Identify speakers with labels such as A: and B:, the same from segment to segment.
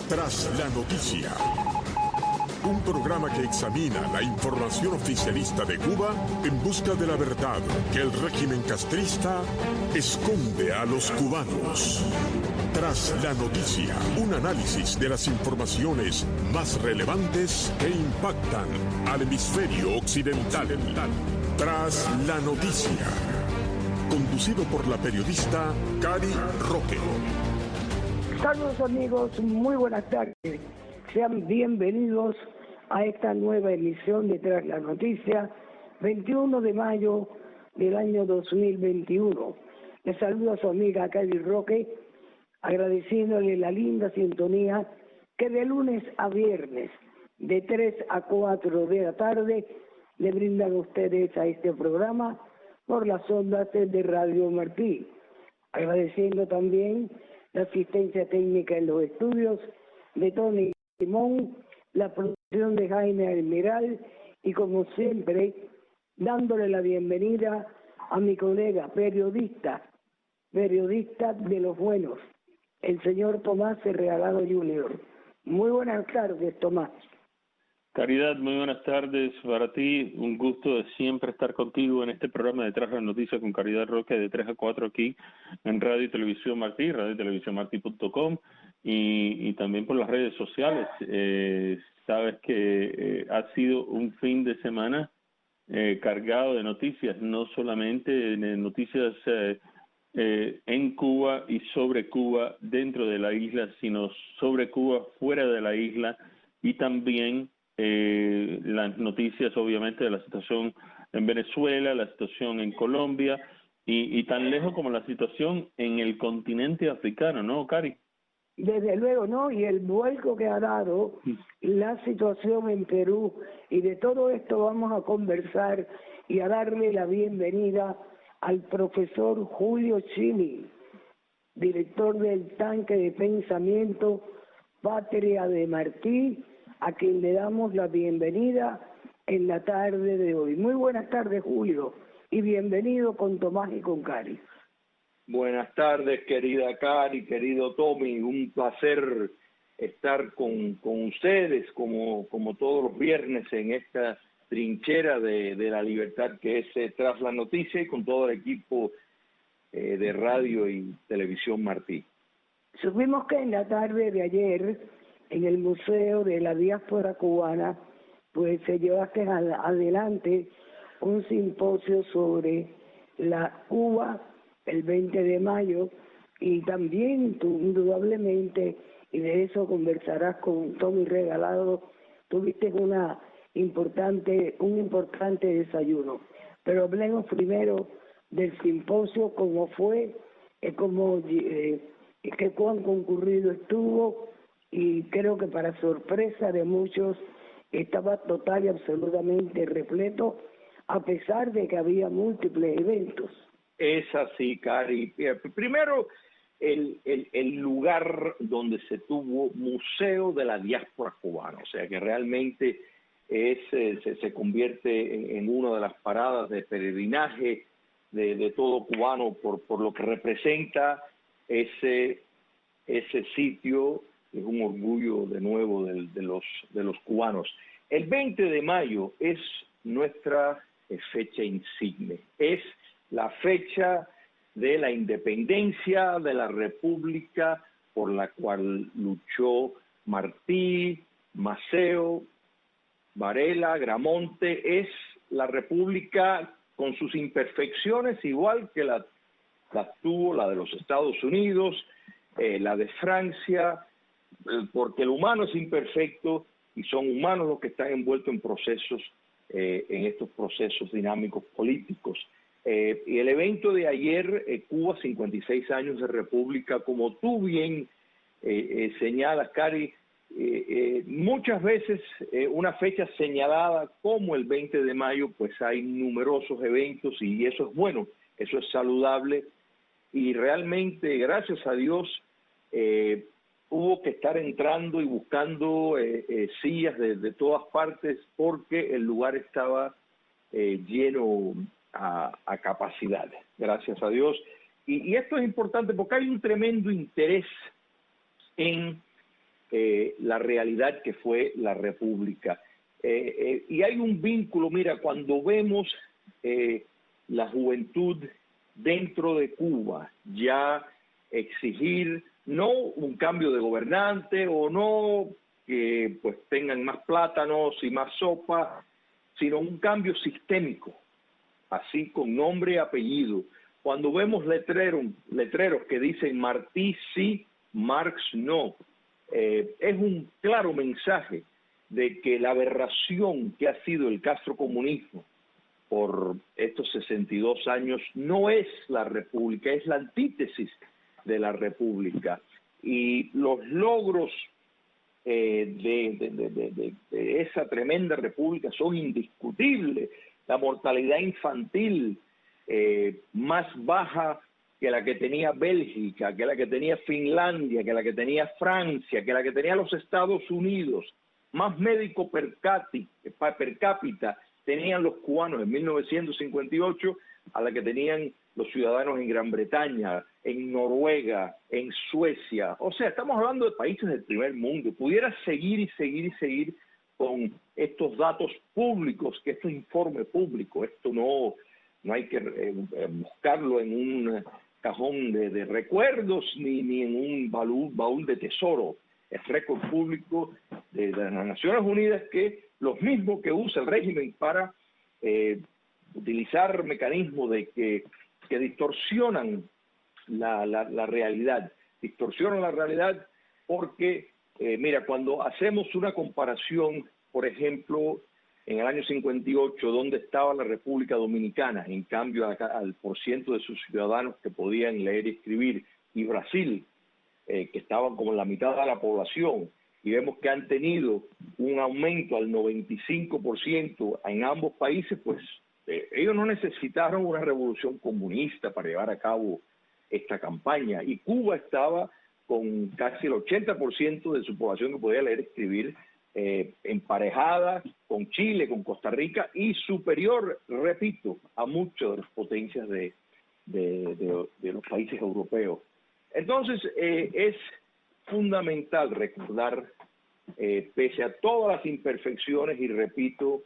A: Tras la noticia, un programa que examina la información oficialista de Cuba en busca de la verdad que el régimen castrista esconde a los cubanos. Tras la noticia, un análisis de las informaciones más relevantes que impactan al hemisferio occidental. Tras la noticia, conducido por la periodista Cari Roque.
B: Saludos amigos, muy buenas tardes. Sean bienvenidos a esta nueva emisión de Tras la Noticia, 21 de mayo del año 2021. Les saluda a su amiga Cari Roque, agradeciéndole la linda sintonía que de lunes a viernes, de 3 a 4 de la tarde, le brindan ustedes a este programa por las ondas de Radio Martí. Agradeciendo también la asistencia técnica en los estudios de Tony Simón, la producción de Jaime Almiral y como siempre dándole la bienvenida a mi colega periodista de los buenos, el señor Tomás Regalado Jr. Muy buenas tardes, Tomás.
C: Caridad, muy buenas tardes para ti. Un gusto de siempre estar contigo en este programa de Tras la Noticia con Caridad Roque de 3 a 4 aquí en Radio y Televisión Martí, radiotelevisiónmartí.com y también por las redes sociales. Sabes que ha sido un fin de semana cargado de noticias, no solamente de noticias en Cuba y sobre Cuba dentro de la isla, sino sobre Cuba fuera de la isla y también las noticias obviamente de la situación en Venezuela, la situación en Colombia y tan lejos como la situación en el continente africano, ¿no, Cari?
B: Desde luego, ¿no? Y el vuelco que ha dado la situación en Perú, y de todo esto vamos a conversar y a darle la bienvenida al profesor Julio Chini, director del Tanque de Pensamiento Patria de Martí, a quien le damos la bienvenida en la tarde de hoy. Muy buenas tardes, Julio, y bienvenido con Tomás y con Cari.
D: Buenas tardes, querida Cari, querido Tommy, un placer estar con ustedes como todos los viernes en esta trinchera de la libertad que es Tras la Noticia y con todo el equipo de Radio y Televisión Martí.
B: Supimos que en la tarde de ayer, en el Museo de la Diáspora Cubana, pues se llevaste adelante un simposio sobre la Cuba el 20 de mayo y también tú indudablemente, y de eso conversarás con Tommy Regalado, tuviste un importante desayuno. Pero hablemos primero del simposio, cómo fue, que cuán concurrido estuvo, y creo que para sorpresa de muchos estaba total y absolutamente repleto, a pesar de que había múltiples eventos.
D: Es así, Cari. Primero, el lugar donde se tuvo Museo de la Diáspora Cubana, o sea que realmente se convierte en una de las paradas de peregrinaje de todo cubano por lo que representa ese sitio. Es un orgullo de nuevo de los cubanos. El 20 de mayo es nuestra fecha insigne, es la fecha de la independencia de la República por la cual luchó Martí, Maceo, Varela, Gramonte. Es la República con sus imperfecciones, igual que la tuvo la de los Estados Unidos, la de Francia, porque el humano es imperfecto y son humanos los que están envueltos en procesos, en estos procesos dinámicos políticos. Y el evento de ayer, Cuba, 56 años de república, como tú bien señalas, Cari, muchas veces una fecha señalada como el 20 de mayo, pues hay numerosos eventos y eso es bueno, eso es saludable y realmente, gracias a Dios, hubo que estar entrando y buscando sillas de todas partes porque el lugar estaba lleno a capacidad, gracias a Dios. Y esto es importante porque hay un tremendo interés en la realidad que fue la República. Y hay un vínculo, mira, cuando vemos la juventud dentro de Cuba ya exigir no un cambio de gobernante o no que pues tengan más plátanos y más sopa, sino un cambio sistémico, así con nombre y apellido. Cuando vemos letreros que dicen Martí sí, Marx no, es un claro mensaje de que la aberración que ha sido el castrocomunismo por estos 62 años no es la República, es la antítesis de la República. Y los logros de esa tremenda República son indiscutibles. La mortalidad infantil más baja que la que tenía Bélgica, que la que tenía Finlandia, que la que tenía Francia, que la que tenía los Estados Unidos. Más médico per cápita tenían los cubanos en 1958 a la que tenían los ciudadanos en Gran Bretaña, en Noruega, en Suecia. O sea, estamos hablando de países del primer mundo. Pudiera seguir y seguir y seguir con estos datos públicos, que esto es informe público. Esto no hay que buscarlo en un cajón de recuerdos ni en un baúl de tesoro. Es récord público de las Naciones Unidas, que los mismos que usa el régimen para utilizar mecanismos que distorsionan la realidad. Distorsionan la realidad porque, mira, cuando hacemos una comparación, por ejemplo, en el año 58, ¿dónde estaba la República Dominicana? En cambio, al porciento de sus ciudadanos que podían leer y escribir, y Brasil, que estaban como en la mitad de la población, y vemos que han tenido un aumento al 95% en ambos países, pues ellos no necesitaron una revolución comunista para llevar a cabo esta campaña. Y Cuba estaba con casi el 80% de su población que podía leer y escribir, emparejada con Chile, con Costa Rica, y superior, repito, a muchas de las potencias de los países europeos. Entonces, es fundamental recordar, pese a todas las imperfecciones, y repito,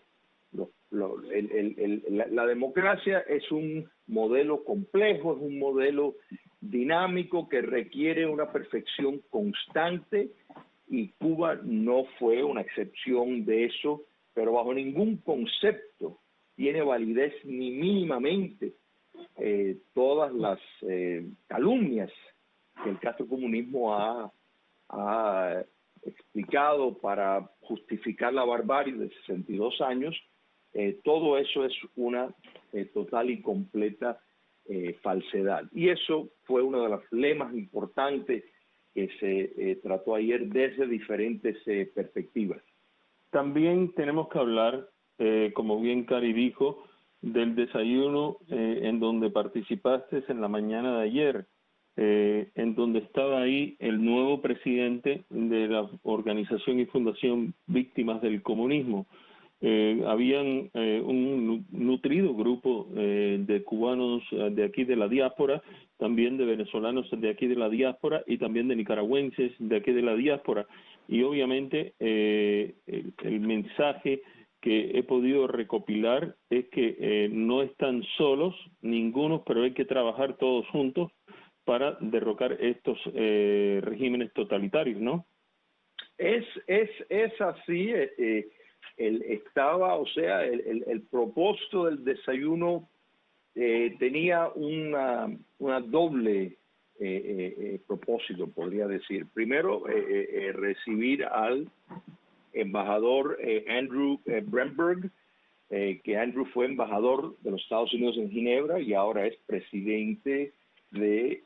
D: la democracia es un modelo complejo, es un modelo dinámico que requiere una perfección constante, y Cuba no fue una excepción de eso, pero bajo ningún concepto tiene validez ni mínimamente todas las calumnias que el castrocomunismo ha explicado para justificar la barbarie de 62 años. Todo eso es una total y completa falsedad. Y eso fue uno de los lemas importantes que se trató ayer desde diferentes perspectivas.
C: También tenemos que hablar, como bien Cari dijo, del desayuno en donde participaste en la mañana de ayer, en donde estaba ahí el nuevo presidente de la organización y fundación Víctimas del Comunismo. Habían un nutrido grupo de cubanos de aquí de la diáspora, también de venezolanos de aquí de la diáspora y también de nicaragüenses de aquí de la diáspora. Y obviamente el mensaje que he podido recopilar es que no están solos ninguno, pero hay que trabajar todos juntos para derrocar estos regímenes totalitarios, ¿no?
D: Es así. El propósito del desayuno tenía una doble propósito, podría decir. Primero, recibir al embajador Andrew Bremberg, que Andrew fue embajador de los Estados Unidos en Ginebra y ahora es presidente de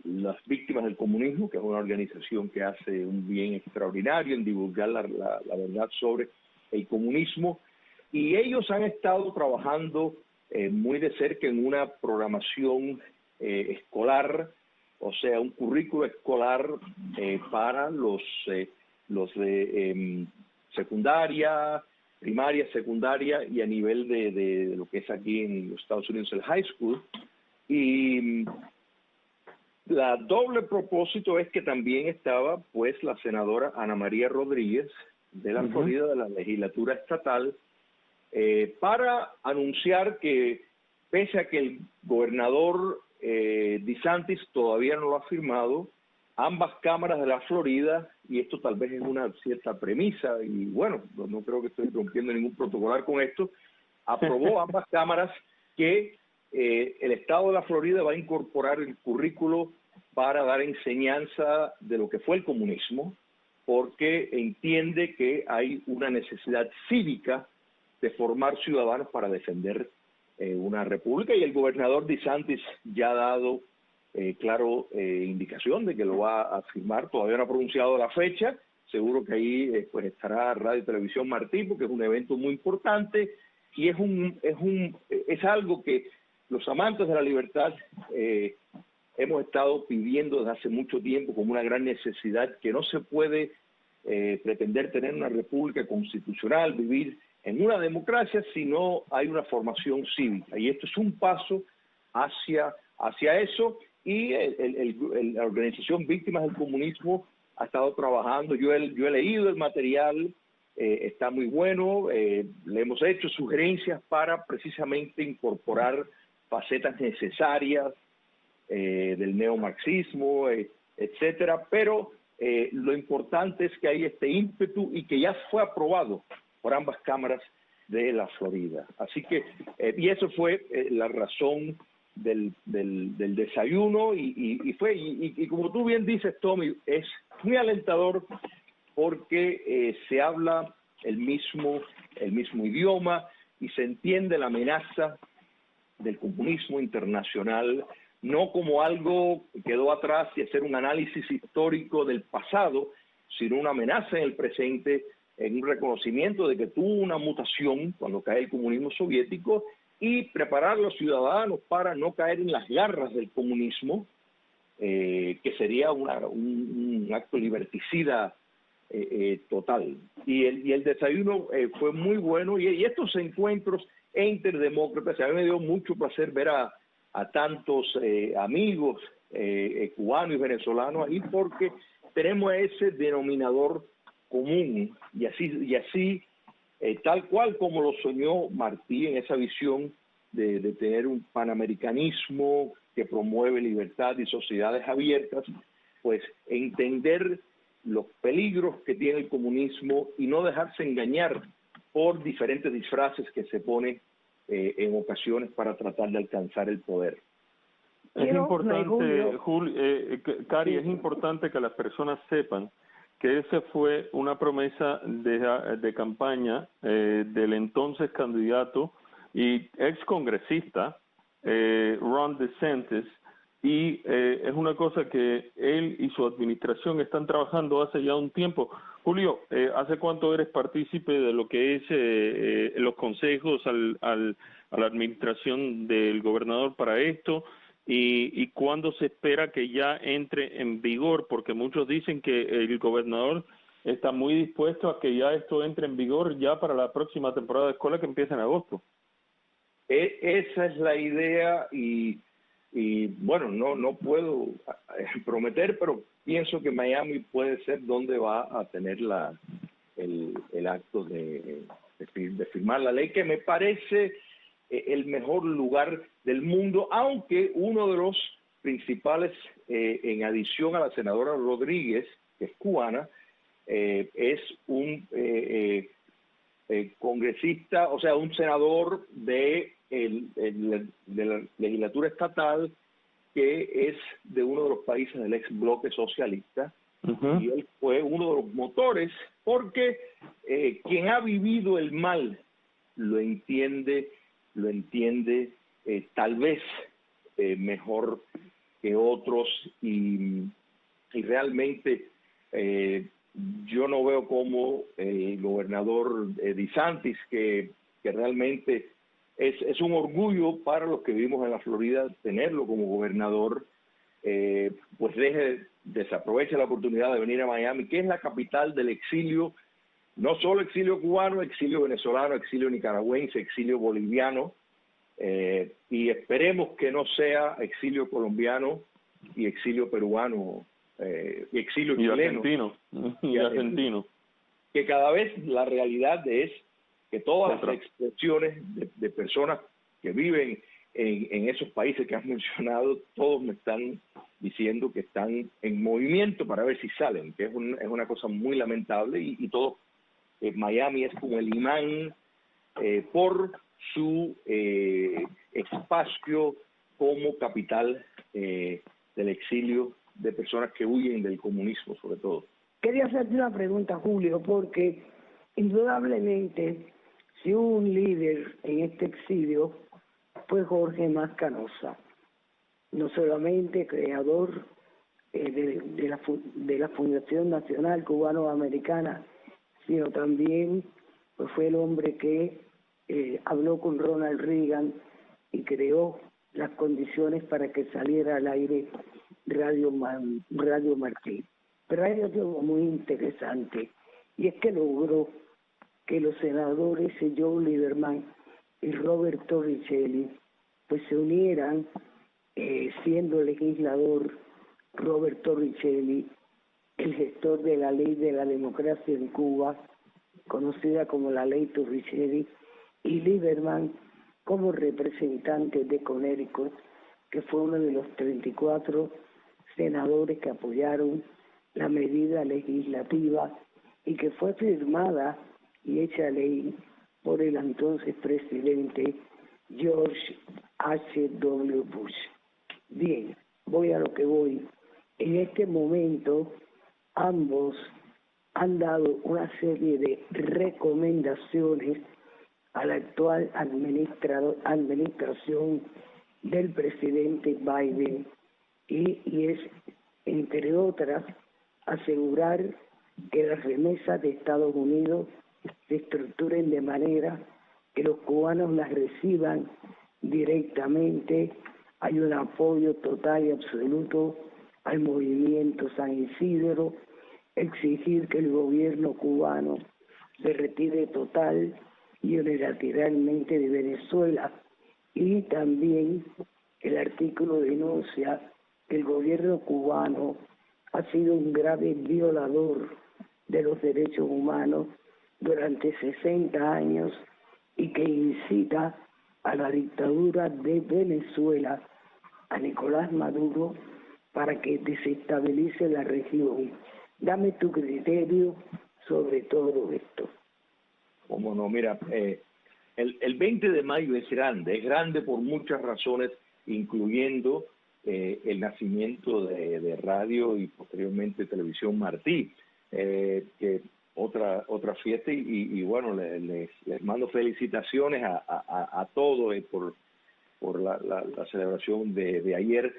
D: las Víctimas del Comunismo, que es una organización que hace un bien extraordinario en divulgar la verdad sobre el comunismo. Y ellos han estado trabajando muy de cerca en una programación escolar, o sea, un currículo escolar para los de secundaria, primaria, secundaria y a nivel de lo que es aquí en los Estados Unidos el high school. Y La doble propósito es que también estaba pues la senadora Ana María Rodríguez de la Florida, de la legislatura estatal, para anunciar que pese a que el gobernador DeSantis todavía no lo ha firmado, ambas cámaras de la Florida, y esto tal vez es una cierta premisa, y bueno, no creo que estoy rompiendo ningún protocolar con esto, aprobó ambas cámaras que el estado de la Florida va a incorporar el currículo para dar enseñanza de lo que fue el comunismo, porque entiende que hay una necesidad cívica de formar ciudadanos para defender una república, y el gobernador DeSantis ya ha dado indicación de que lo va a firmar. Todavía no ha pronunciado la fecha, seguro que ahí pues estará Radio y Televisión Martí, porque es un evento muy importante y es algo que los amantes de la libertad hemos estado pidiendo desde hace mucho tiempo como una gran necesidad, que no se puede pretender tener una república constitucional, vivir en una democracia si no hay una formación cívica, y esto es un paso hacia eso, y la organización Víctimas del Comunismo ha estado trabajando. Yo he leído el material, está muy bueno, le hemos hecho sugerencias para precisamente incorporar facetas necesarias del neomarxismo, etcétera, pero lo importante es que hay este ímpetu y que ya fue aprobado por ambas cámaras de la Florida. Así que, y eso fue la razón del desayuno, y como tú bien dices, Tommy, es muy alentador porque se habla el mismo idioma y se entiende la amenaza del comunismo internacional, no como algo que quedó atrás y hacer un análisis histórico del pasado, sino una amenaza en el presente, en un reconocimiento de que tuvo una mutación cuando cae el comunismo soviético, y preparar a los ciudadanos para no caer en las garras del comunismo, que sería un acto liberticida total. Y el desayuno fue muy bueno, y estos encuentros interdemócratas, a mí me dio mucho placer ver a tantos amigos cubanos y venezolanos ahí, porque tenemos ese denominador común, y así tal cual como lo soñó Martí en esa visión de tener un panamericanismo que promueve libertad y sociedades abiertas, pues entender los peligros que tiene el comunismo y no dejarse engañar por diferentes disfraces que se pone en ocasiones para tratar de alcanzar el poder.
C: Es importante, Cari, es importante que las personas sepan que esa fue una promesa de campaña del entonces candidato y ex congresista Ron DeSantis, y es una cosa que él y su administración están trabajando hace ya un tiempo. Julio, ¿hace cuánto eres partícipe de lo que es los consejos a la administración del gobernador para esto? ¿Y cuándo se espera que ya entre en vigor? Porque muchos dicen que el gobernador está muy dispuesto a que ya esto entre en vigor ya para la próxima temporada de escuela, que empieza en agosto.
D: Esa es la idea, y bueno, no puedo prometer, pero pienso que Miami puede ser donde va a tener el acto de firmar la ley, que me parece el mejor lugar del mundo, aunque uno de los principales, en adición a la senadora Rodríguez, que es cubana, es un congresista, o sea, un senador de la legislatura estatal, que es de uno de los países del ex bloque socialista, y él fue uno de los motores, porque quien ha vivido el mal lo entiende tal vez mejor que otros, y realmente yo no veo cómo el gobernador DeSantis, que realmente es un orgullo para los que vivimos en la Florida tenerlo como gobernador, pues desaproveche la oportunidad de venir a Miami, que es la capital del exilio, no solo exilio cubano, exilio venezolano, exilio nicaragüense, exilio boliviano, y esperemos que no sea exilio colombiano, y exilio peruano, y exilio chileno.
C: Y argentino.
D: Que cada vez la realidad es que todas las expresiones de personas que viven en esos países que has mencionado, todos me están diciendo que están en movimiento para ver si salen, que es una cosa muy lamentable, y todo Miami es como el imán por su espacio como capital del exilio de personas que huyen del comunismo, sobre todo.
B: Quería hacerte una pregunta, Julio, porque indudablemente si hubo un líder en este exilio fue Jorge Mas Canosa, no solamente creador de la Fundación Nacional Cubano-Americana, sino también pues fue el hombre que habló con Ronald Reagan y creó las condiciones para que saliera al aire Radio Martí. Pero hay algo muy interesante, y es que logró que los senadores Joe Lieberman y Robert Torricelli pues se unieran, siendo legislador Robert Torricelli el gestor de la ley de la democracia en Cuba, conocida como la ley Torricelli, y Lieberman como representante de Connecticut, que fue uno de los 34 senadores que apoyaron la medida legislativa y que fue firmada y hecha ley por el entonces presidente George H.W. Bush. Bien, voy a lo que voy. En este momento, ambos han dado una serie de recomendaciones a la actual administración del presidente Biden y es, entre otras, asegurar que las remesas de Estados Unidos se estructuren de manera que los cubanos las reciban directamente. Hay un apoyo total y absoluto al movimiento San Isidro, exigir que el gobierno cubano se retire total y unilateralmente de Venezuela, y también el artículo denuncia que el gobierno cubano ha sido un grave violador de los derechos humanos durante 60 años y que incita a la dictadura de Venezuela, a Nicolás Maduro, para que desestabilice la región. Dame tu criterio sobre todo esto.
D: Cómo no, mira, el 20 de mayo es grande por muchas razones, incluyendo el nacimiento de radio y posteriormente Televisión Martí, que otra fiesta, y bueno, les mando felicitaciones a todos por la celebración de ayer.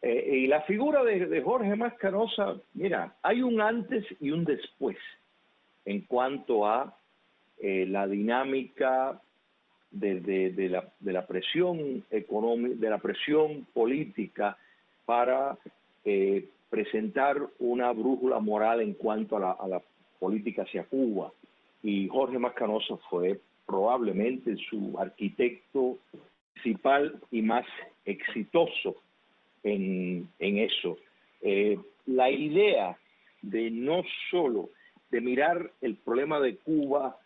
D: Y la figura de Jorge Mas Canosa, mira, hay un antes y un después en cuanto a la dinámica de la presión económica, de la presión política para presentar una brújula moral en cuanto a la política hacia Cuba. Y Jorge Mas Canosa fue probablemente su arquitecto principal y más exitoso en eso. La idea de no solo de mirar el problema de Cuba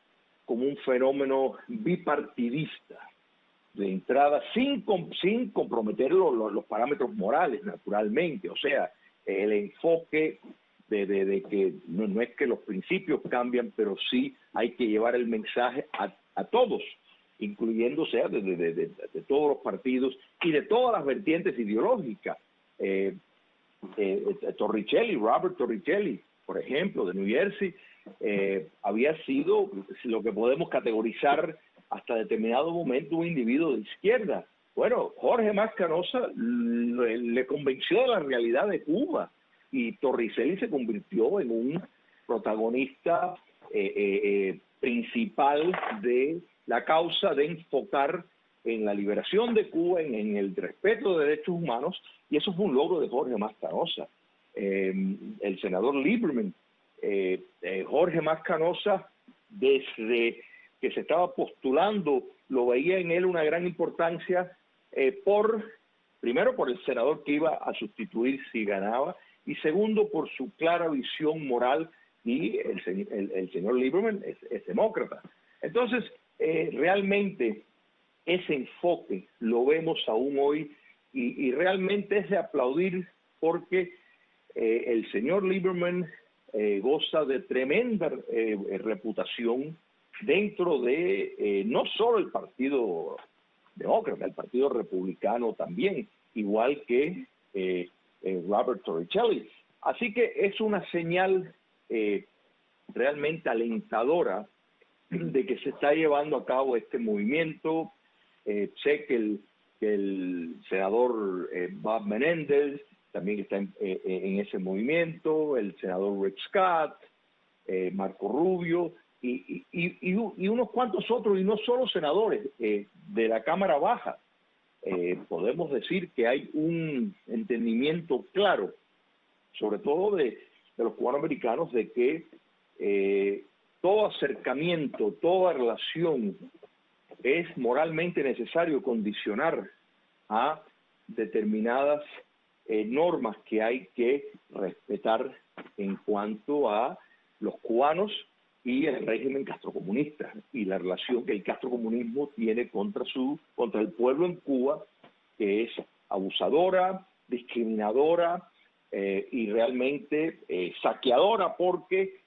D: como un fenómeno bipartidista, de entrada, sin comprometer los parámetros morales, naturalmente. O sea, el enfoque de que no es que los principios cambian, pero sí hay que llevar el mensaje a todos, incluyéndose de todos los partidos y de todas las vertientes ideológicas. Robert Torricelli, por ejemplo, de New Jersey, había sido lo que podemos categorizar hasta determinado momento un individuo de izquierda. Bueno, Jorge Mas Canosa le convenció de la realidad de Cuba, y Torricelli se convirtió en un protagonista principal de la causa de enfocar en la liberación de Cuba, en el respeto de derechos humanos, y eso fue un logro de Jorge Mas Canosa. El senador Lieberman, Jorge Mas Canosa, desde que se estaba postulando, lo veía en él una gran importancia por primero por el senador que iba a sustituir si ganaba, y segundo por su clara visión moral, y el señor Lieberman es demócrata. Entonces, realmente ese enfoque lo vemos aún hoy, y realmente es de aplaudir, porque el señor Lieberman goza de tremenda reputación dentro de no solo el Partido Demócrata, el Partido Republicano también, igual que Robert Torricelli. Así que es una señal realmente alentadora de que se está llevando a cabo este movimiento. Sé que el senador Bob Menendez también está en ese movimiento, el senador Rick Scott, Marco Rubio y unos cuantos otros, y no solo senadores de la Cámara Baja. Podemos decir que hay un entendimiento claro, sobre todo de los cubanos americanos, de que todo acercamiento, toda relación es moralmente necesario condicionar a determinadas normas que hay que respetar en cuanto a los cubanos y el régimen castrocomunista y la relación que el castrocomunismo tiene contra el pueblo en Cuba, que es abusadora, discriminadora y realmente saqueadora, porque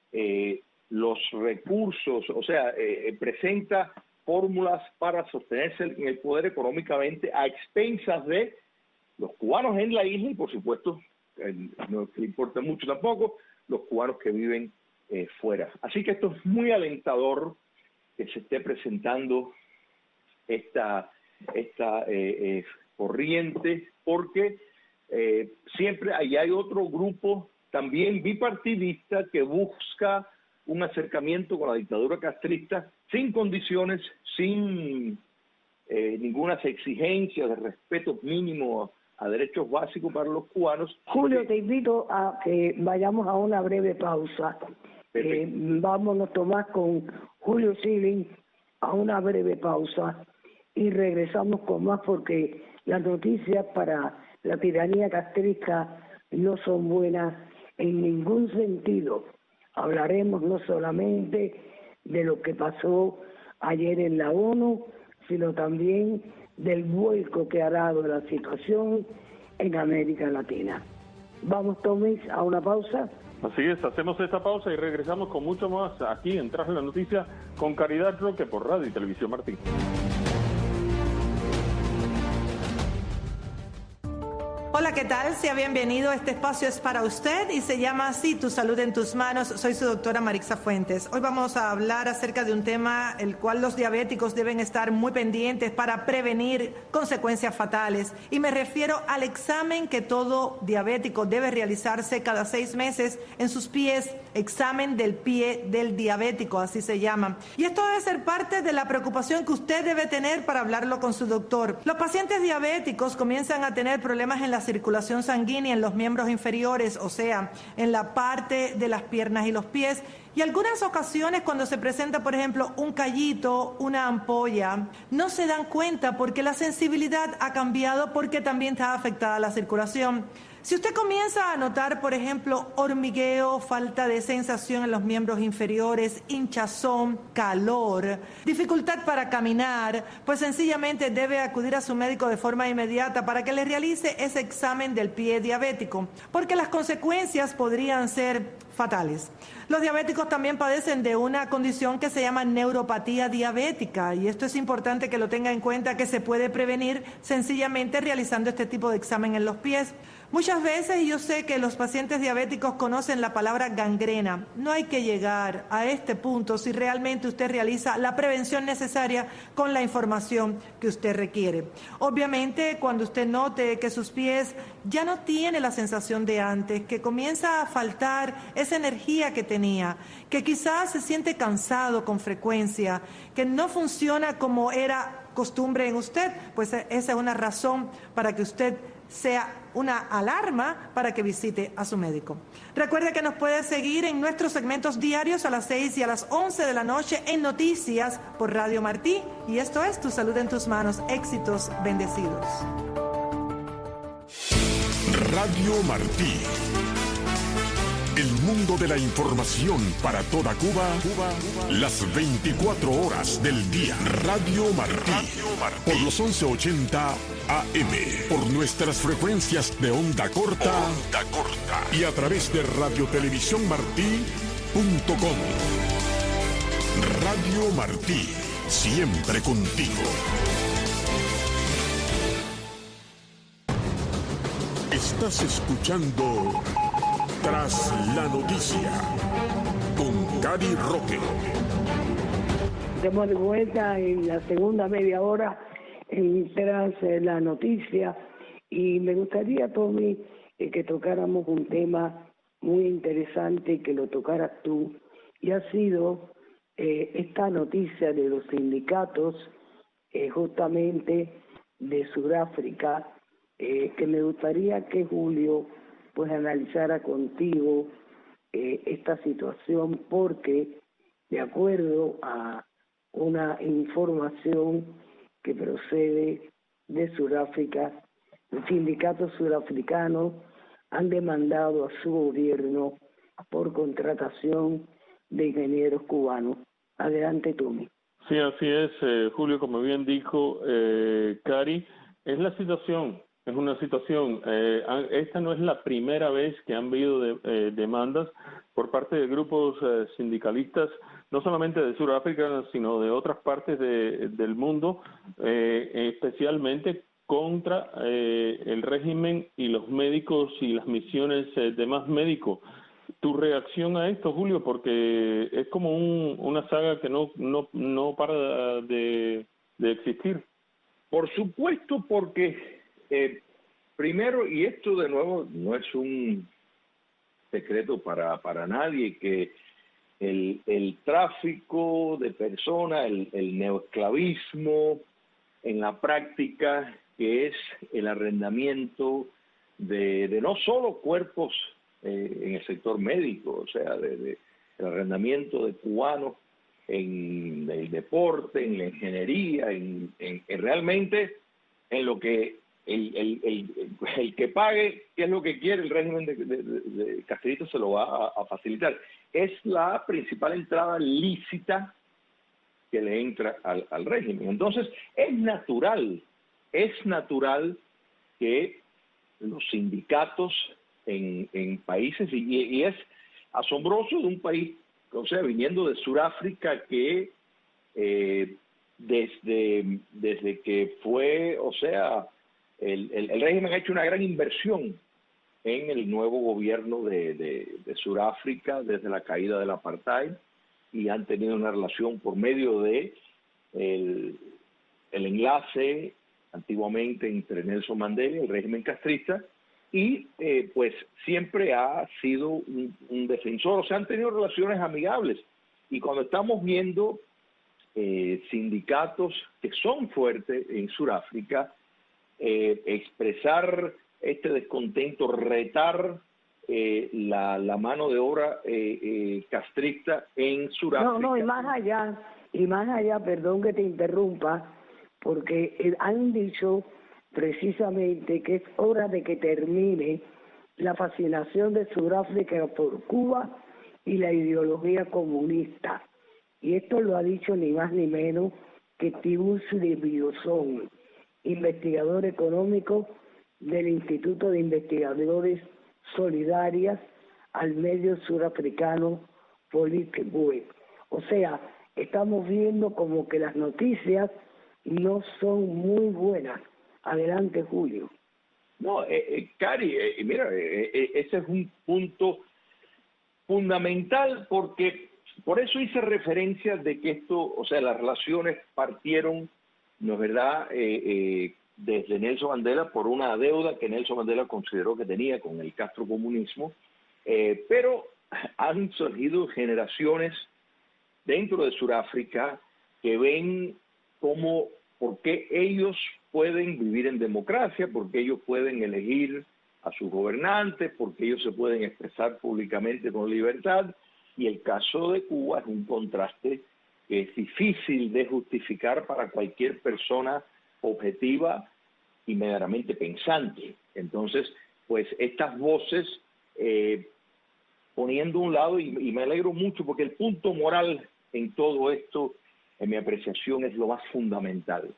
D: los recursos, o sea, presenta fórmulas para sostenerse en el poder económicamente a expensas de los cubanos en la isla, y por supuesto, no le importa mucho tampoco, los cubanos que viven fuera. Así que esto es muy alentador, que se esté presentando esta corriente, porque siempre hay otro grupo también bipartidista que busca un acercamiento con la dictadura castrista sin condiciones, sin ninguna exigencia de respeto mínimo a derechos básicos para los cubanos.
B: Julio, te invito a que vayamos a una breve pausa. Vámonos, Tomás, con Julio Schilling a una breve pausa y regresamos con más, porque las noticias para la tiranía castrista no son buenas en ningún sentido. Hablaremos no solamente de lo que pasó ayer en la ONU, sino también del vuelco que ha dado la situación en América Latina. Vamos, Tomás, a una pausa.
C: Así es, hacemos esta pausa y regresamos con mucho más aquí en Tras la Noticia con Caridad Roque por Radio y Televisión Martí.
E: Hola, ¿qué tal? Sea bienvenido. Este espacio es para usted y se llama así, Tu Salud en Tus Manos. Soy su doctora Marixa Fuentes. Hoy vamos a hablar acerca de un tema el cual los diabéticos deben estar muy pendientes para prevenir consecuencias fatales. Y me refiero al examen que todo diabético debe realizarse cada 6 meses en sus pies. Examen del pie del diabético, así se llama. Y esto debe ser parte de la preocupación que usted debe tener para hablarlo con su doctor. Los pacientes diabéticos comienzan a tener problemas en la circulación sanguínea en los miembros inferiores, o sea, en la parte de las piernas y los pies. Y algunas ocasiones cuando se presenta, por ejemplo, un callito, una ampolla, no se dan cuenta porque la sensibilidad ha cambiado, porque también está afectada la circulación. Si usted comienza a notar, por ejemplo, hormigueo, falta de sensación en los miembros inferiores, hinchazón, calor, dificultad para caminar, pues sencillamente debe acudir a su médico de forma inmediata para que le realice ese examen del pie diabético, porque las consecuencias podrían ser fatales. Los diabéticos también padecen de una condición que se llama neuropatía diabética, y esto es importante que lo tenga en cuenta, que se puede prevenir sencillamente realizando este tipo de examen en los pies. Muchas veces, y yo sé que los pacientes diabéticos conocen la palabra gangrena, no hay que llegar a este punto si realmente usted realiza la prevención necesaria con la información que usted requiere. Obviamente, cuando usted note que sus pies ya no tienen la sensación de antes, que comienza a faltar esa energía que tenía, que quizás se siente cansado con frecuencia, que no funciona como era costumbre en usted, pues esa es una razón para que usted sea una alarma para que visite a su médico. Recuerde que nos puede seguir en nuestros segmentos diarios a las 6 y a las 11 de la noche en Noticias por Radio Martí, y esto es Tu Salud en Tus Manos. Éxitos bendecidos.
A: Radio Martí. El mundo de la información para toda Cuba, las 24 horas del día. Radio Martí. Por los 1180 AM. Por nuestras frecuencias de onda corta. Y a través de radiotelevisiónmartí.com. Radio Martí. Siempre contigo. Estás escuchando Tras la Noticia con Cari Roque.
B: Estamos de vuelta en la segunda media hora en Tras la Noticia y me gustaría, Tommy, que tocáramos un tema muy interesante y que lo tocaras tú, y ha sido esta noticia de los sindicatos justamente de Sudáfrica, que me gustaría que Julio pues analizara contigo esta situación, porque de acuerdo a una información que procede de Sudáfrica, los sindicatos sudafricanos han demandado a su gobierno por contratación de ingenieros cubanos. Adelante, Tommy.
C: Sí, así es, Julio, como bien dijo Cari, es la situación. Es una situación, esta no es la primera vez que han habido demandas por parte de grupos sindicalistas, no solamente de Sudáfrica, sino de otras partes del mundo, especialmente contra el régimen y los médicos y las misiones de más médicos. ¿Tu reacción a esto, Julio? Porque es como una saga que no para de existir.
D: Por supuesto, porque primero, y esto de nuevo no es un secreto para nadie, que el tráfico de personas, el neoesclavismo, en la práctica, que es el arrendamiento de no solo cuerpos en el sector médico, o sea, el arrendamiento de cubanos en el deporte, en la ingeniería, en realmente en lo que el que pague, qué es lo que quiere el régimen de Castrito, se lo va a facilitar. Es la principal entrada lícita que le entra al régimen. Entonces, es natural que los sindicatos en países, y es asombroso de un país, o sea, viniendo de Sudáfrica, que desde que fue, o sea, el régimen ha hecho una gran inversión en el nuevo gobierno de Sudáfrica desde la caída del apartheid, y han tenido una relación por medio de el enlace antiguamente entre Nelson Mandela y el régimen castrista, y pues siempre ha sido un defensor, o sea, han tenido relaciones amigables. Y cuando estamos viendo sindicatos que son fuertes en Sudáfrica, expresar este descontento, retar la mano de obra castrista en Sudáfrica.
B: No, y más allá, perdón que te interrumpa, porque han dicho precisamente que es hora de que termine la fascinación de Sudáfrica por Cuba y la ideología comunista. Y esto lo ha dicho ni más ni menos que Tibusi Biosón, investigador económico del Instituto de Investigadores Solidarias al Medio Surafricano Politburo. O sea, estamos viendo como que las noticias no son muy buenas. Adelante, Julio.
D: No, Cari, mira, ese es un punto fundamental, porque por eso hice referencia de que esto, o sea, las relaciones partieron, ¿no es verdad?, desde Nelson Mandela por una deuda que Nelson Mandela consideró que tenía con el castrocomunismo, pero han surgido generaciones dentro de Sudáfrica que ven como por qué ellos pueden vivir en democracia, porque ellos pueden elegir a sus gobernantes, porque ellos se pueden expresar públicamente con libertad, y el caso de Cuba es un contraste que es difícil de justificar para cualquier persona objetiva y medianamente pensante. Entonces, pues estas voces poniendo a un lado, y me alegro mucho porque el punto moral en todo esto, en mi apreciación, es lo más fundamental,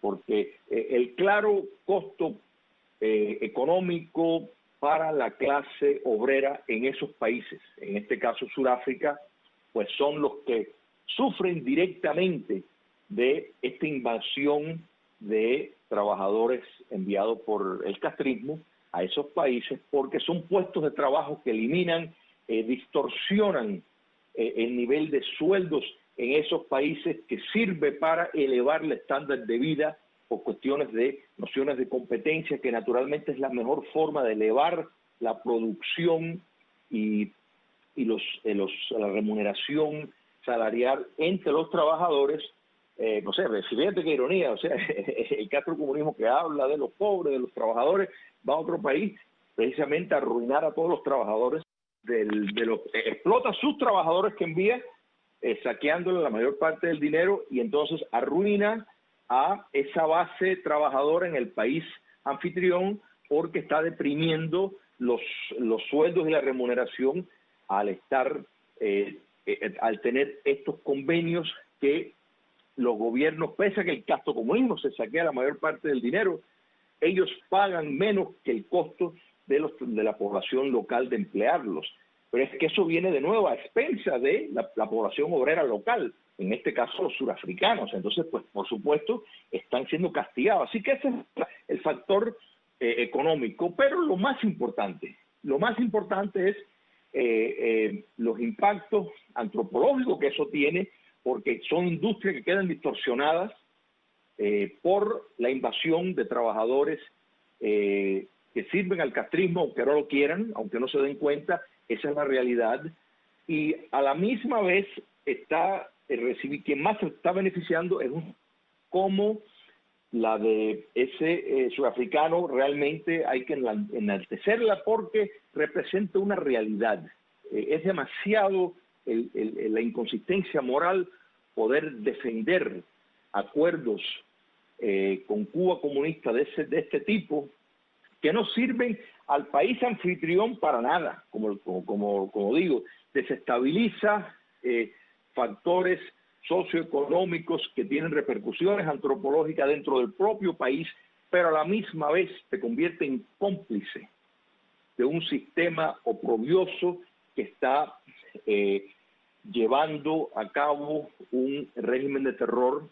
D: porque el claro costo económico para la clase obrera en esos países, en este caso Sudáfrica, pues son los que sufren directamente de esta invasión de trabajadores enviados por el castrismo a esos países, porque son puestos de trabajo que eliminan, distorsionan el nivel de sueldos en esos países, que sirve para elevar el estándar de vida por cuestiones de nociones de competencia, que naturalmente es la mejor forma de elevar la producción y la remuneración salarial entre los trabajadores. No sé, fíjate qué ironía, o sea, el castrocomunismo que habla de los pobres, de los trabajadores, va a otro país precisamente a arruinar a todos los trabajadores, explota a sus trabajadores que envía, saqueándole la mayor parte del dinero, y entonces arruina a esa base trabajadora en el país anfitrión, porque está deprimiendo los sueldos y la remuneración al estar al tener estos convenios que los gobiernos, pese a que el castrocomunismo se saquea la mayor parte del dinero, ellos pagan menos que el costo de la población local de emplearlos. Pero es que eso viene de nuevo a expensa de la población obrera local, en este caso los surafricanos. Entonces, pues por supuesto, están siendo castigados. Así que ese es el factor económico. Pero lo más importante es los impactos antropológicos que eso tiene, porque son industrias que quedan distorsionadas por la invasión de trabajadores que sirven al castrismo, aunque no lo quieran, aunque no se den cuenta. Esa es la realidad. Y a la misma vez está quien más se está beneficiando es como la de ese sudafricano. Realmente hay que enaltecerla porque representa una realidad. Es demasiado la inconsistencia moral poder defender acuerdos con Cuba comunista de este tipo, que no sirven al país anfitrión para nada, como digo, desestabiliza factores socioeconómicos que tienen repercusiones antropológicas dentro del propio país, pero a la misma vez te convierte en cómplice de un sistema oprobioso que está llevando a cabo un régimen de terror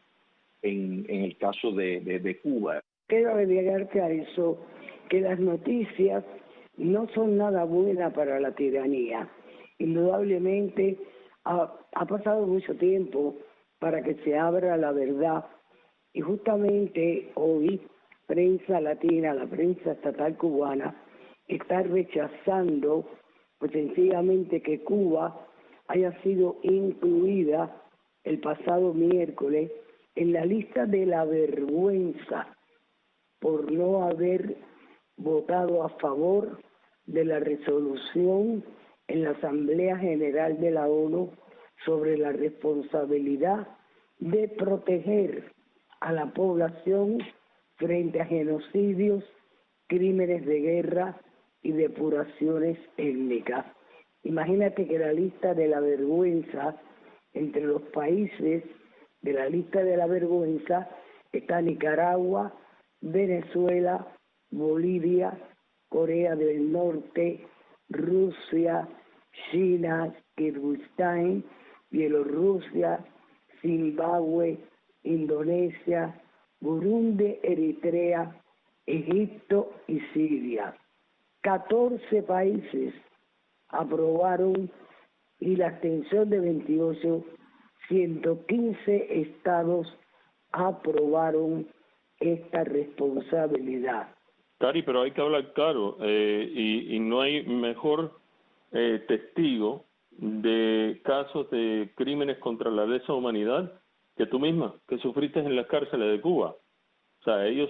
D: en el caso de Cuba.
B: Quiero agregarte a eso que las noticias no son nada buenas para la tiranía. Indudablemente ha pasado mucho tiempo para que se abra la verdad, y justamente hoy prensa latina, la prensa estatal cubana, está rechazando pues sencillamente que Cuba haya sido incluida el pasado miércoles en la lista de la vergüenza por no haber votado a favor de la resolución en la Asamblea General de la ONU sobre la responsabilidad de proteger a la población frente a genocidios, crímenes de guerra y depuraciones étnicas. Imagínate que la lista de la vergüenza, entre los países de la lista de la vergüenza, está Nicaragua, Venezuela, Bolivia, Corea del Norte, Rusia, China, Kirguistán, Bielorrusia, Zimbabue, Indonesia, Burundi, Eritrea, Egipto y Siria. 14 países aprobaron, y la abstención de 28, 115 estados aprobaron esta responsabilidad.
C: Cari, pero hay que hablar claro, y no hay mejor testigo de casos de crímenes contra la lesa humanidad que tú misma, que sufriste en las cárceles de Cuba. O sea, ellos,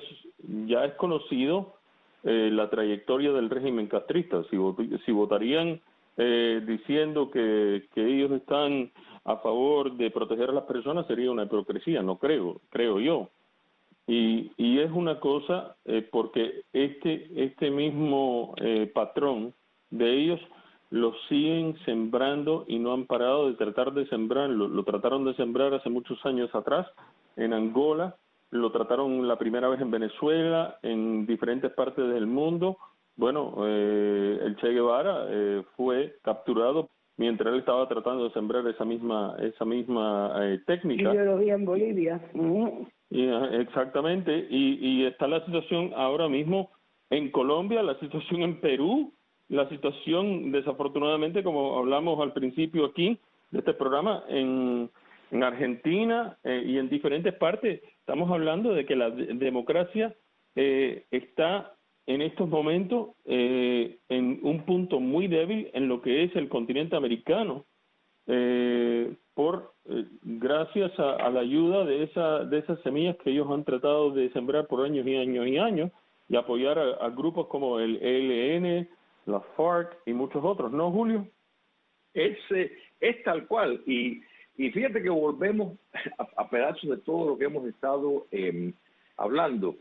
C: ya es conocido la trayectoria del régimen castrista. Si votarían diciendo que ellos están a favor de proteger a las personas, sería una hipocresía, no creo yo. Y es una cosa porque este mismo patrón de ellos lo siguen sembrando y no han parado de tratar de sembrarlo. Lo trataron de sembrar hace muchos años atrás en Angola, lo trataron la primera vez en Venezuela, en diferentes partes del mundo. Bueno, el Che Guevara fue capturado mientras él estaba tratando de sembrar esa misma técnica.
B: Ideología en Bolivia.
C: Exactamente, y está la situación ahora mismo en Colombia, la situación en Perú, la situación desafortunadamente, como hablamos al principio aquí de este programa, en Argentina y en diferentes partes. Estamos hablando de que la democracia está en estos momentos en un punto muy débil en lo que es el continente americano, gracias a la ayuda de esas semillas que ellos han tratado de sembrar por años y años y años, y apoyar a grupos como el ELN, la FARC y muchos otros, ¿no, Julio?
D: Es tal cual, y fíjate que volvemos a pedazos de todo lo que hemos estado hablando.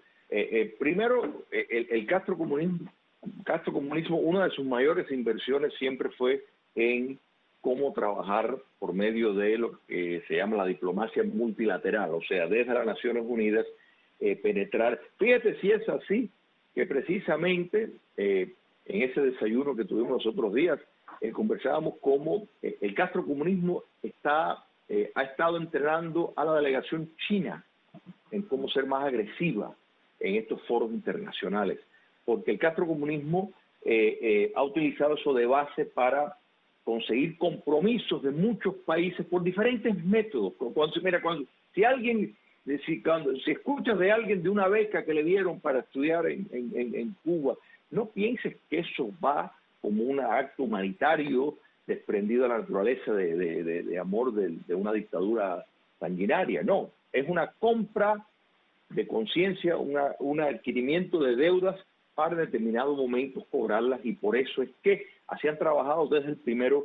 D: Primero, el castrocomunismo, una de sus mayores inversiones siempre fue en cómo trabajar por medio de lo que se llama la diplomacia multilateral, o sea, desde las Naciones Unidas penetrar. Fíjate si es así, que precisamente en ese desayuno que tuvimos los otros días, conversábamos cómo el castrocomunismo ha estado entrenando a la delegación china en cómo ser más agresiva en estos foros internacionales, porque el castrocomunismo ha utilizado eso de base para conseguir compromisos de muchos países por diferentes métodos. Si escuchas de alguien de una beca que le dieron para estudiar en Cuba, no pienses que eso va como un acto humanitario desprendido de la naturaleza de amor de una dictadura sanguinaria. No, es una compra de conciencia, un adquirimiento de deudas para determinados momentos cobrarlas, y por eso es que así han trabajado desde el 1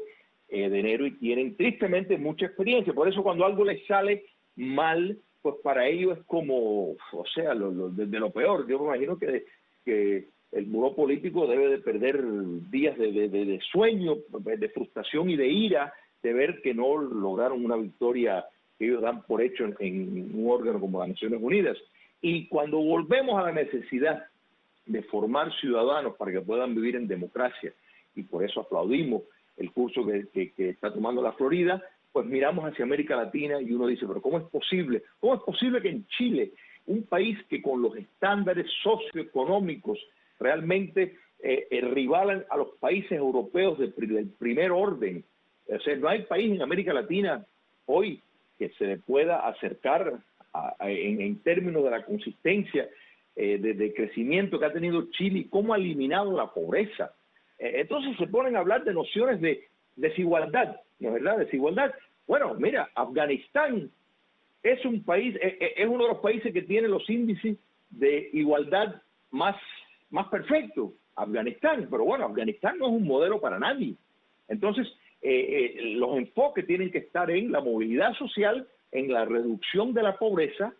D: de enero y tienen tristemente mucha experiencia. Por eso cuando algo les sale mal, pues para ellos es como, o sea, de lo peor. Yo me imagino que el buró político debe de perder días de sueño, de frustración y de ira, de ver que no lograron una victoria que ellos dan por hecho en un órgano como las Naciones Unidas. Y cuando volvemos a la necesidad de formar ciudadanos para que puedan vivir en democracia, y por eso aplaudimos el curso que está tomando la Florida, pues miramos hacia América Latina y uno dice, pero ¿cómo es posible? ¿Cómo es posible que en Chile, un país que con los estándares socioeconómicos realmente rivalan a los países europeos del primer orden? O sea, no hay país en América Latina hoy que se le pueda acercar en términos de la consistencia de crecimiento que ha tenido Chile y cómo ha eliminado la pobreza. Entonces se ponen a hablar de nociones de desigualdad, ¿no es verdad? Desigualdad. Bueno, mira, Afganistán es un país, es uno de los países que tiene los índices de igualdad más perfectos. Afganistán, pero bueno, Afganistán no es un modelo para nadie. Entonces, los enfoques tienen que estar en la movilidad social, en la reducción de la pobreza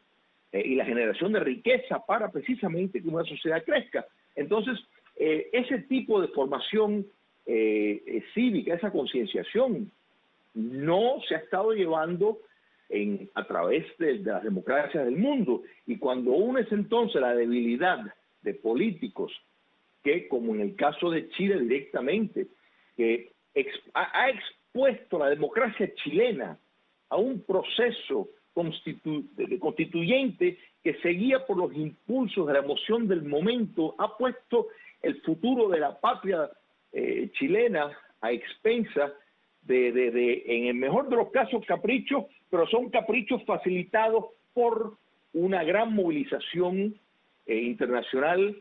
D: y la generación de riqueza para precisamente que una sociedad crezca. Entonces, ese tipo de formación cívica, esa concienciación, no se ha estado llevando a través de las democracias del mundo. Y cuando unes entonces la debilidad de políticos que, como en el caso de Chile directamente, que ha expuesto la democracia chilena a un proceso constituyente que seguía por los impulsos de la emoción del momento, ha puesto el futuro de la patria chilena a expensa de, en el mejor de los casos, caprichos, pero son caprichos facilitados por una gran movilización internacional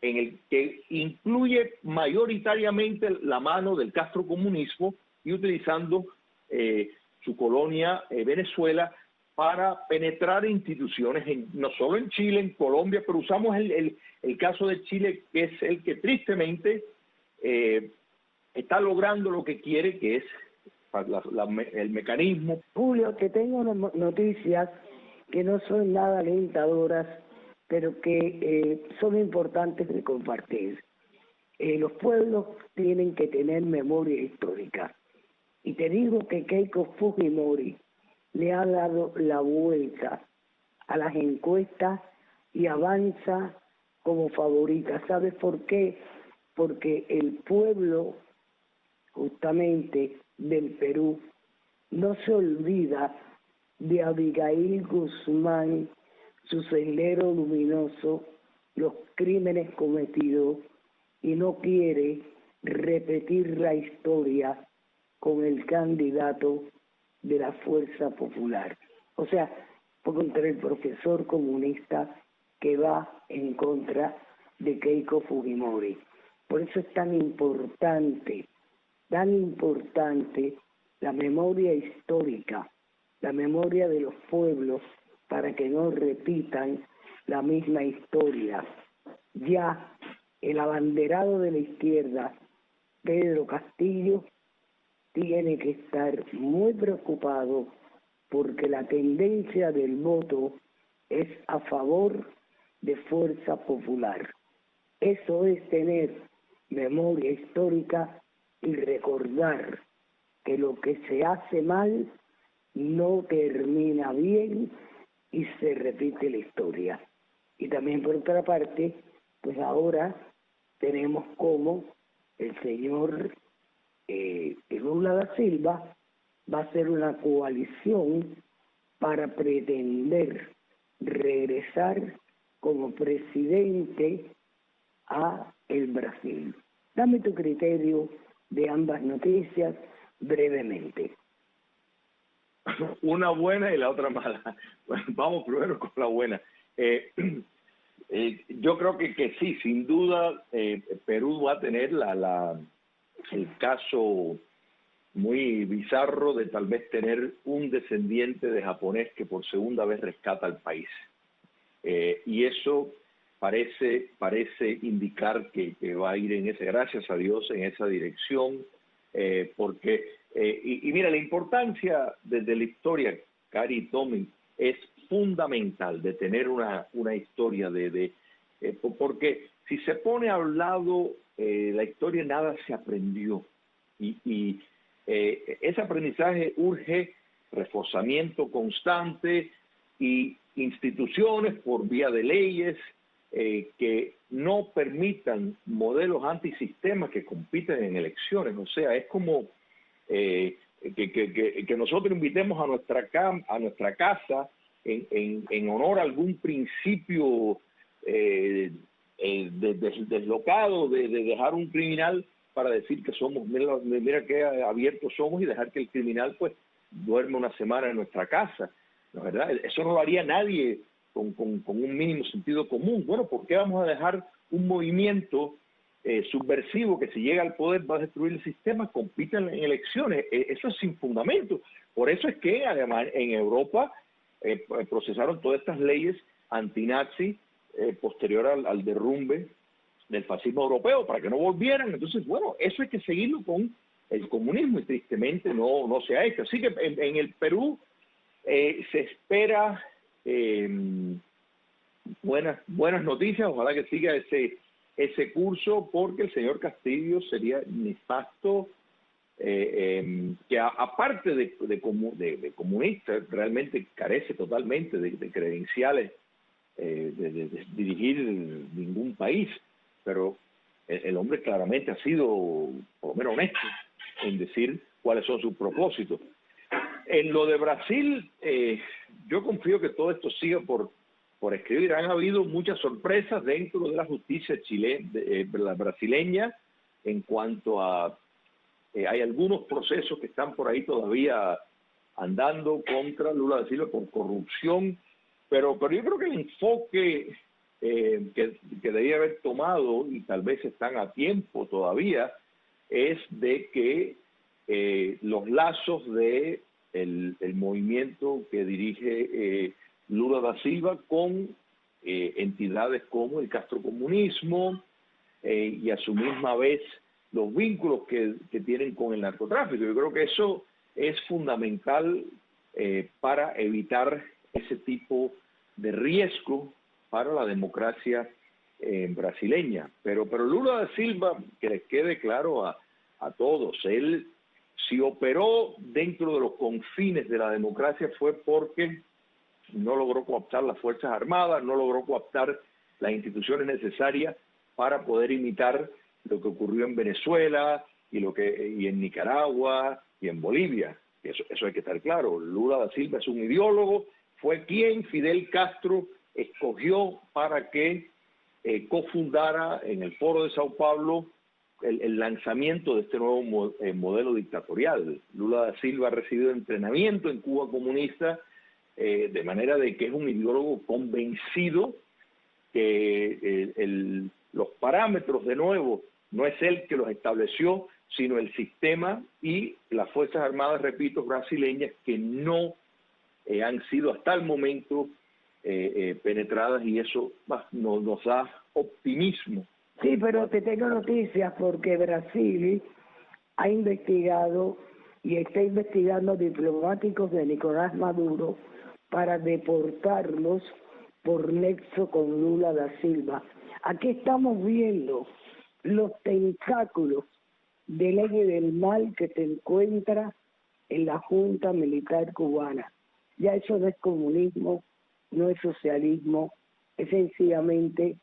D: en el que incluye mayoritariamente la mano del castrocomunismo y utilizando su colonia Venezuela para penetrar instituciones, no solo en Chile, en Colombia, pero usamos el caso de Chile, que es el que tristemente está logrando lo que quiere, que es el mecanismo.
B: Julio, te tengo unas noticias que no son nada alentadoras pero que son importantes de compartir. Los pueblos tienen que tener memoria histórica. Y te digo que Keiko Fujimori le ha dado la vuelta a las encuestas y avanza como favorita. ¿Sabes por qué? Porque el pueblo, justamente, del Perú, no se olvida de Abigail Guzmán, su sendero luminoso, los crímenes cometidos, y no quiere repetir la historia con el candidato de la Fuerza Popular. O sea, contra el profesor comunista que va en contra de Keiko Fujimori. Por eso es tan importante la memoria histórica, la memoria de los pueblos, para que no repitan la misma historia. Ya el abanderado de la izquierda, Pedro Castillo, tiene que estar muy preocupado porque la tendencia del voto es a favor de Fuerza Popular. Eso es tener memoria histórica y recordar que lo que se hace mal no termina bien y se repite la historia. Y también por otra parte, pues ahora tenemos como el señor Lula da Silva va a hacer una coalición para pretender regresar como presidente a el Brasil. Dame tu criterio de ambas noticias brevemente.
D: Una buena y la otra mala. Bueno, vamos primero con la buena. Yo creo que sí, sin duda, Perú va a tener el caso muy bizarro de tal vez tener un descendiente de japonés que por segunda vez rescata al país. Y eso parece indicar que va a ir gracias a Dios, en esa dirección, porque, y mira, la importancia desde la historia, Cari y Tommy, es fundamental de tener una historia porque si se pone a un lado la historia, nada se aprendió, y ese aprendizaje urge reforzamiento constante y instituciones por vía de leyes que no permitan modelos antisistemas que compiten en elecciones. O sea, es como que nosotros invitemos a nuestra casa en honor a algún principio deslocado de dejar un criminal para decir que somos, mira qué abiertos somos, y dejar que el criminal pues duerme una semana en nuestra casa, ¿no es verdad? Eso no lo haría nadie con un mínimo sentido común. Bueno, ¿por qué vamos a dejar un movimiento subversivo que si llega al poder va a destruir el sistema, compita en elecciones? Eso es sin fundamento. Por eso es que además en Europa procesaron todas estas leyes antinazi posterior al derrumbe del fascismo europeo, para que no volvieran. Entonces, bueno, eso hay que seguirlo con el comunismo, y tristemente no se ha hecho. Así que en el Perú se espera buenas noticias. Ojalá que siga ese curso, porque el señor Castillo sería nefasto, que aparte de comunista, realmente carece totalmente de credenciales de dirigir ningún país, pero el hombre claramente ha sido, por lo menos, honesto en decir cuáles son sus propósitos. En lo de Brasil, yo confío que todo esto siga por escribir. Han habido muchas sorpresas dentro de la justicia brasileña en cuanto a hay algunos procesos que están por ahí todavía andando contra Lula da Silva por corrupción, pero yo creo que el enfoque que debía haber tomado, y tal vez están a tiempo todavía, es de que los lazos de el movimiento que dirige Lula da Silva con entidades como el castrocomunismo y a su misma vez los vínculos que tienen con el narcotráfico. Yo creo que eso es fundamental para evitar ese tipo de riesgo para la democracia brasileña. Pero Lula da Silva, que les quede claro a todos, él si operó dentro de los confines de la democracia fue porque no logró cooptar las Fuerzas Armadas, no logró cooptar las instituciones necesarias para poder imitar lo que ocurrió en Venezuela y en Nicaragua y en Bolivia. Eso hay que estar claro. Lula da Silva es un ideólogo, fue quien Fidel Castro escogió para que cofundara en el Foro de Sao Paulo el lanzamiento de este nuevo modelo dictatorial. Lula da Silva ha recibido entrenamiento en Cuba comunista, de manera de que es un ideólogo convencido que los parámetros, de nuevo, no es él que los estableció, sino el sistema y las Fuerzas Armadas, repito, brasileñas, que no han sido hasta el momento penetradas, y eso nos da optimismo.
B: Sí, pero te tengo noticias porque Brasil ha investigado y está investigando diplomáticos de Nicolás Maduro para deportarlos por nexo con Lula da Silva. Aquí estamos viendo los tentáculos del eje del mal que se encuentra en la Junta Militar Cubana. Ya eso no es comunismo, no es socialismo, es sencillamente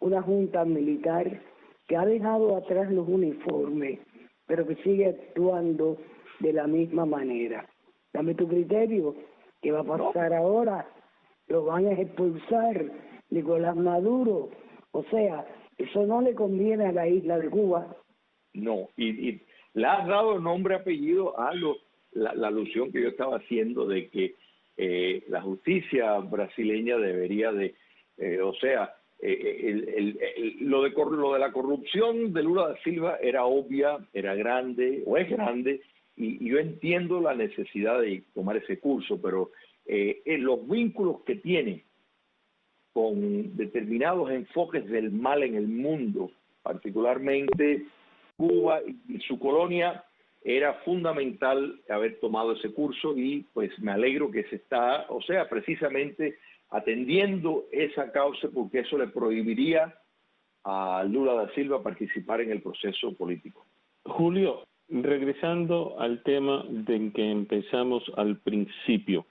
B: una junta militar que ha dejado atrás los uniformes, pero que sigue actuando de la misma manera. Dame tu criterio, ¿qué va a pasar ahora? ¿Lo van a expulsar Nicolás Maduro? O sea, eso no le conviene a la isla de Cuba.
D: No, y le has dado nombre y apellido a la alusión que yo estaba haciendo de que la justicia brasileña debería de, lo de la corrupción de Lula da Silva era obvia, era grande, o es grande, y yo entiendo la necesidad de tomar ese curso, pero los vínculos que tiene con determinados enfoques del mal en el mundo, particularmente Cuba y su colonia, era fundamental haber tomado ese curso, y pues me alegro que se está, precisamente atendiendo esa causa, porque eso le prohibiría a Lula da Silva participar en el proceso político.
C: Julio, regresando al tema de que empezamos al principio,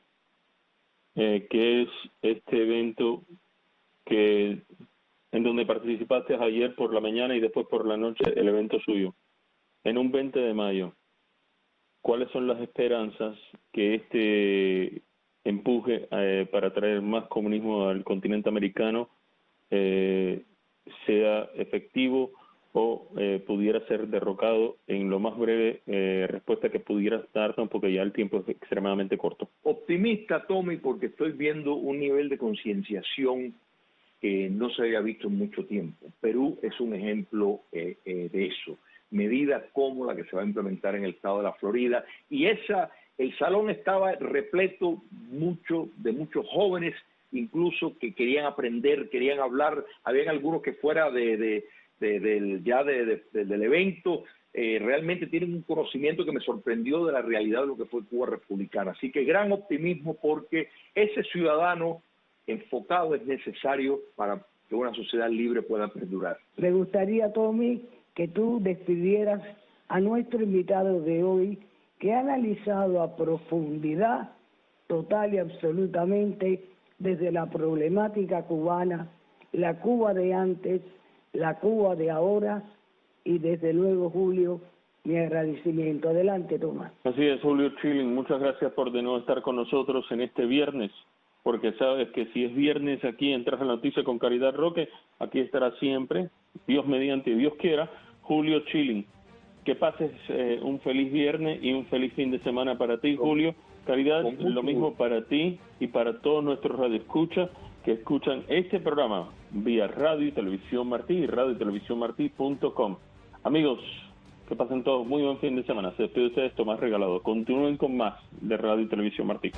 C: que es este evento en donde participaste ayer por la mañana y después por la noche, el evento suyo, en un 20 de mayo. ¿Cuáles son las esperanzas que este empuje para traer más comunismo al continente americano sea efectivo o pudiera ser derrocado en lo más breve respuesta que pudieras darnos, porque ya el tiempo es extremadamente corto?
D: Optimista, Tommy, porque estoy viendo un nivel de concienciación que no se había visto en mucho tiempo. Perú es un ejemplo de eso. Medidas como la que se va a implementar en el estado de la Florida, y el salón estaba repleto de muchos jóvenes, incluso que querían aprender, querían hablar. Habían algunos que fuera del evento realmente tienen un conocimiento que me sorprendió de la realidad de lo que fue Cuba republicana. Así que gran optimismo, porque ese ciudadano enfocado es necesario para que una sociedad libre pueda perdurar.
B: Me gustaría, Tommy, que tú despidieras a nuestro invitado de hoy, que ha analizado a profundidad, total y absolutamente, desde la problemática cubana, la Cuba de antes, la Cuba de ahora, y desde luego, Julio, mi agradecimiento. Adelante, Tomás.
C: Así es, Julio Schilling, muchas gracias por de nuevo estar con nosotros en este viernes, porque sabes que si es viernes aquí en Tras la Noticia con Caridad Roque, aquí estará siempre, Dios mediante, Dios quiera, Julio Schilling. Que pases un feliz viernes y un feliz fin de semana para ti, Julio. Caridad, lo mismo para ti y para todos nuestros radioescuchas que escuchan este programa vía Radio y Televisión Martí y radiotelevisiónmartí.com. Amigos, que pasen todos muy buen fin de semana. Se despide de ustedes, Tomás Regalado. Continúen con más de Radio y Televisión Martí.